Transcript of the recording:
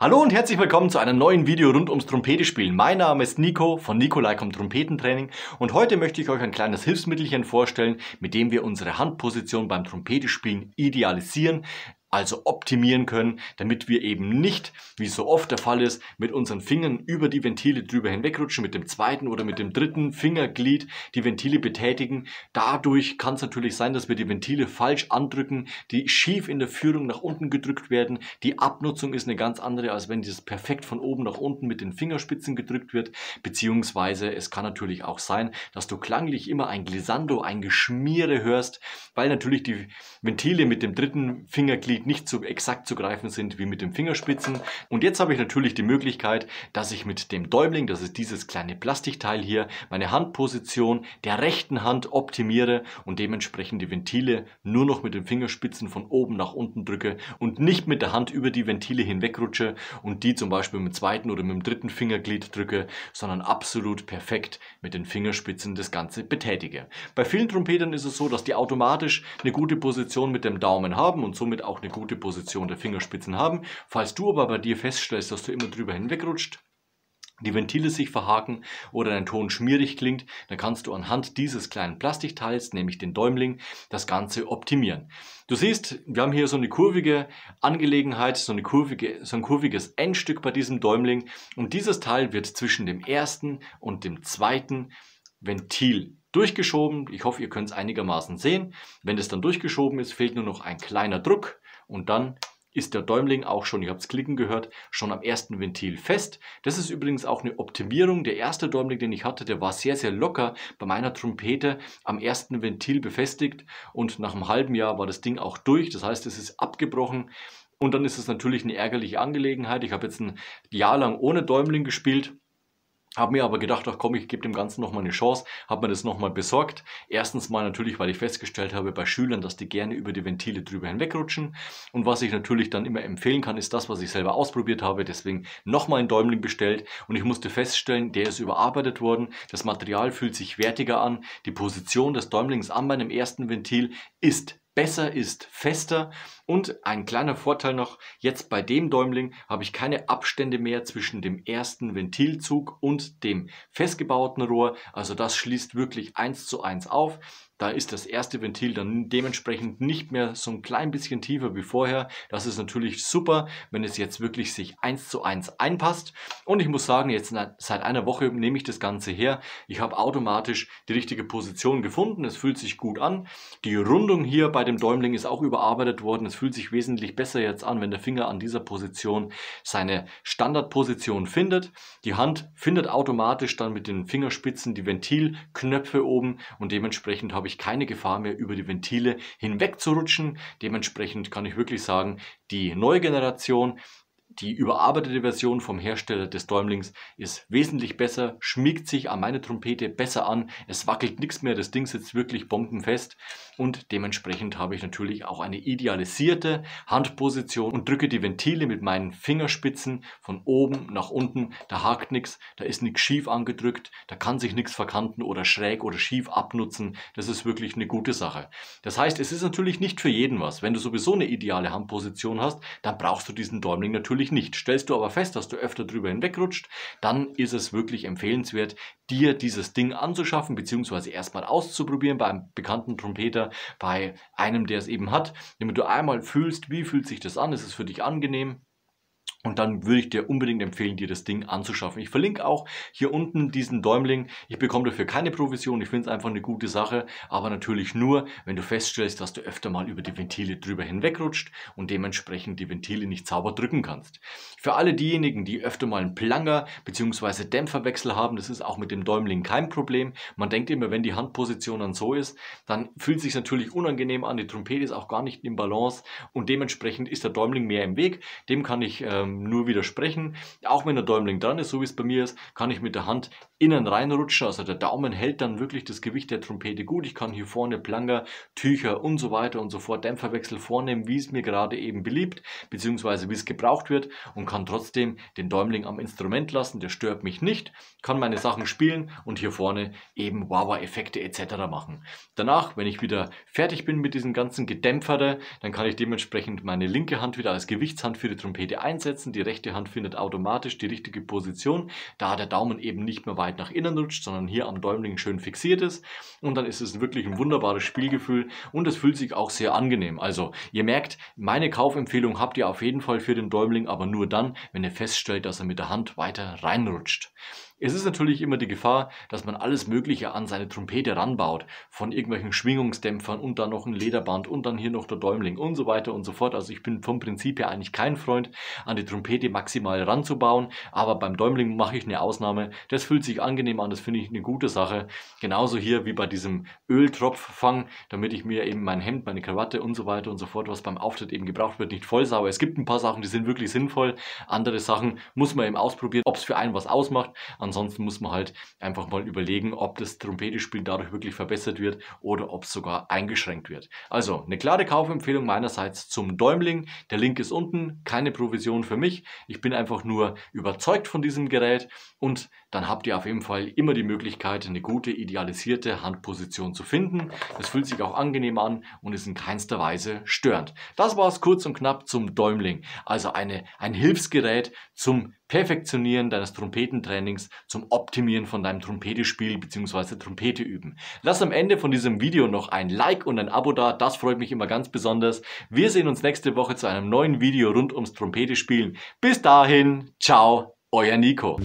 Hallo und herzlich willkommen zu einem neuen Video rund ums Trompetespielen. Mein Name ist Nico von Nikolai kommt Trompetentraining und heute möchte ich euch ein kleines Hilfsmittelchen vorstellen, mit dem wir unsere Handposition beim Trompetespielen idealisieren, also optimieren können, damit wir eben nicht, wie so oft der Fall ist, mit unseren Fingern über die Ventile drüber hinwegrutschen, mit dem zweiten oder mit dem dritten Fingerglied die Ventile betätigen. Dadurch kann es natürlich sein, dass wir die Ventile falsch andrücken, die schief in der Führung nach unten gedrückt werden. Die Abnutzung ist eine ganz andere, als wenn das perfekt von oben nach unten mit den Fingerspitzen gedrückt wird, beziehungsweise es kann natürlich auch sein, dass du klanglich immer ein Glissando, ein Geschmiere hörst, weil natürlich die Ventile mit dem dritten Fingerglied nicht so exakt zu greifen sind wie mit den Fingerspitzen. Und jetzt habe ich natürlich die Möglichkeit, dass ich mit dem Däumling, das ist dieses kleine Plastikteil hier, meine Handposition der rechten Hand optimiere und dementsprechend die Ventile nur noch mit den Fingerspitzen von oben nach unten drücke und nicht mit der Hand über die Ventile hinwegrutsche und die zum Beispiel mit dem zweiten oder mit dem dritten Fingerglied drücke, sondern absolut perfekt mit den Fingerspitzen das Ganze betätige. Bei vielen Trompetern ist es so, dass die automatisch eine gute Position mit dem Daumen haben und somit auch eine gute Position der Fingerspitzen haben. Falls du aber bei dir feststellst, dass du immer drüber hinwegrutscht, die Ventile sich verhaken oder dein Ton schmierig klingt, dann kannst du anhand dieses kleinen Plastikteils, nämlich den Däumling, das Ganze optimieren. Du siehst, wir haben hier so eine kurvige Angelegenheit, so ein kurviges Endstück bei diesem Däumling und dieses Teil wird zwischen dem ersten und dem zweiten Ventil durchgeschoben. Ich hoffe, ihr könnt es einigermaßen sehen. Wenn es dann durchgeschoben ist, fehlt nur noch ein kleiner Druck und dann ist der Däumling auch schon, ihr habt es klicken gehört, schon am ersten Ventil fest. Das ist übrigens auch eine Optimierung. Der erste Däumling, den ich hatte, der war sehr, sehr locker bei meiner Trompete am ersten Ventil befestigt und nach einem halben Jahr war das Ding auch durch. Das heißt, es ist abgebrochen und dann ist es natürlich eine ärgerliche Angelegenheit. Ich habe jetzt ein Jahr lang ohne Däumling gespielt. Habe mir aber gedacht, ach komm, ich gebe dem Ganzen nochmal eine Chance, habe mir das nochmal besorgt. Erstens mal natürlich, weil ich festgestellt habe bei Schülern, dass die gerne über die Ventile drüber hinwegrutschen. Und was ich natürlich dann immer empfehlen kann, ist das, was ich selber ausprobiert habe. Deswegen nochmal einen Däumling bestellt und ich musste feststellen, der ist überarbeitet worden. Das Material fühlt sich wertiger an. Die Position des Däumlings an meinem ersten Ventil ist besser, ist fester und ein kleiner Vorteil noch, jetzt bei dem Däumling habe ich keine Abstände mehr zwischen dem ersten Ventilzug und dem festgebauten Rohr, also das schließt wirklich 1:1 auf. Da ist das erste Ventil dann dementsprechend nicht mehr so ein klein bisschen tiefer wie vorher. Das ist natürlich super, wenn es jetzt wirklich sich 1:1 einpasst. Und ich muss sagen, jetzt seit einer Woche nehme ich das Ganze her. Ich habe automatisch die richtige Position gefunden. Es fühlt sich gut an. Die Rundung hier bei dem Däumling ist auch überarbeitet worden. Es fühlt sich wesentlich besser jetzt an, wenn der Finger an dieser Position seine Standardposition findet. Die Hand findet automatisch dann mit den Fingerspitzen die Ventilknöpfe oben und dementsprechend habe ich keine Gefahr mehr, über die Ventile hinweg zu rutschen. Dementsprechend kann ich wirklich sagen, die neue Generation, die überarbeitete Version vom Hersteller des Däumlings ist wesentlich besser, schmiegt sich an meine Trompete besser an, es wackelt nichts mehr, das Ding sitzt wirklich bombenfest und dementsprechend habe ich natürlich auch eine idealisierte Handposition und drücke die Ventile mit meinen Fingerspitzen von oben nach unten, da hakt nichts, da ist nichts schief angedrückt, da kann sich nichts verkanten oder schräg oder schief abnutzen, das ist wirklich eine gute Sache. Das heißt, es ist natürlich nicht für jeden was, wenn du sowieso eine ideale Handposition hast, dann brauchst du diesen Däumling natürlich nicht. Stellst du aber fest, dass du öfter drüber hinwegrutscht, dann ist es wirklich empfehlenswert, dir dieses Ding anzuschaffen, beziehungsweise erstmal auszuprobieren bei einem bekannten Trompeter, bei einem, der es eben hat, damit du einmal fühlst, wie fühlt sich das an, ist es für dich angenehm? Und dann würde ich dir unbedingt empfehlen, dir das Ding anzuschaffen. Ich verlinke auch hier unten diesen Däumling. Ich bekomme dafür keine Provision. Ich finde es einfach eine gute Sache. Aber natürlich nur, wenn du feststellst, dass du öfter mal über die Ventile drüber hinwegrutscht und dementsprechend die Ventile nicht sauber drücken kannst. Für alle diejenigen, die öfter mal einen Planger bzw. Dämpferwechsel haben, das ist auch mit dem Däumling kein Problem. Man denkt immer, wenn die Handposition dann so ist, dann fühlt es sich natürlich unangenehm an. Die Trompete ist auch gar nicht im Balance und dementsprechend ist der Däumling mehr im Weg. Dem kann ich nur widersprechen. Auch wenn der Däumling dran ist, so wie es bei mir ist, kann ich mit der Hand innen reinrutschen. Also der Daumen hält dann wirklich das Gewicht der Trompete gut. Ich kann hier vorne Planger, Tücher und so weiter und so fort Dämpferwechsel vornehmen, wie es mir gerade eben beliebt, beziehungsweise wie es gebraucht wird und kann trotzdem den Däumling am Instrument lassen. Der stört mich nicht, kann meine Sachen spielen und hier vorne eben Wah-Wah-Effekte etc. machen. Danach, wenn ich wieder fertig bin mit diesem ganzen Gedämpfere, dann kann ich dementsprechend meine linke Hand wieder als Gewichtshand für die Trompete einsetzen. einsetzen. Die rechte Hand findet automatisch die richtige Position, da der Daumen eben nicht mehr weit nach innen rutscht, sondern hier am Däumling schön fixiert ist. Und dann ist es wirklich ein wunderbares Spielgefühl und es fühlt sich auch sehr angenehm. Also ihr merkt, meine Kaufempfehlung habt ihr auf jeden Fall für den Däumling, aber nur dann, wenn ihr feststellt, dass er mit der Hand weiter reinrutscht. Es ist natürlich immer die Gefahr, dass man alles Mögliche an seine Trompete ranbaut, von irgendwelchen Schwingungsdämpfern und dann noch ein Lederband und dann hier noch der Däumling und so weiter und so fort. Also ich bin vom Prinzip her eigentlich kein Freund, an die Trompete maximal ranzubauen, aber beim Däumling mache ich eine Ausnahme. Das fühlt sich angenehm an, das finde ich eine gute Sache. Genauso hier wie bei diesem Öltropffang, damit ich mir eben mein Hemd, meine Krawatte und so weiter und so fort, was beim Auftritt eben gebraucht wird, nicht vollsauge. Es gibt ein paar Sachen, die sind wirklich sinnvoll, andere Sachen muss man eben ausprobieren, ob es für einen was ausmacht. Ansonsten muss man halt einfach mal überlegen, ob das Trompetespielen dadurch wirklich verbessert wird oder ob es sogar eingeschränkt wird. Also eine klare Kaufempfehlung meinerseits zum Däumling. Der Link ist unten, keine Provision für mich. Ich bin einfach nur überzeugt von diesem Gerät und dann habt ihr auf jeden Fall immer die Möglichkeit, eine gute, idealisierte Handposition zu finden. Es fühlt sich auch angenehm an und ist in keinster Weise störend. Das war es kurz und knapp zum Däumling. Also ein Hilfsgerät zum Perfektionieren deines Trompetentrainings, zum Optimieren von deinem Trompetespiel bzw. Trompete üben. Lass am Ende von diesem Video noch ein Like und ein Abo da, das freut mich immer ganz besonders. Wir sehen uns nächste Woche zu einem neuen Video rund ums Trompetespielen. Bis dahin, ciao, euer Nico.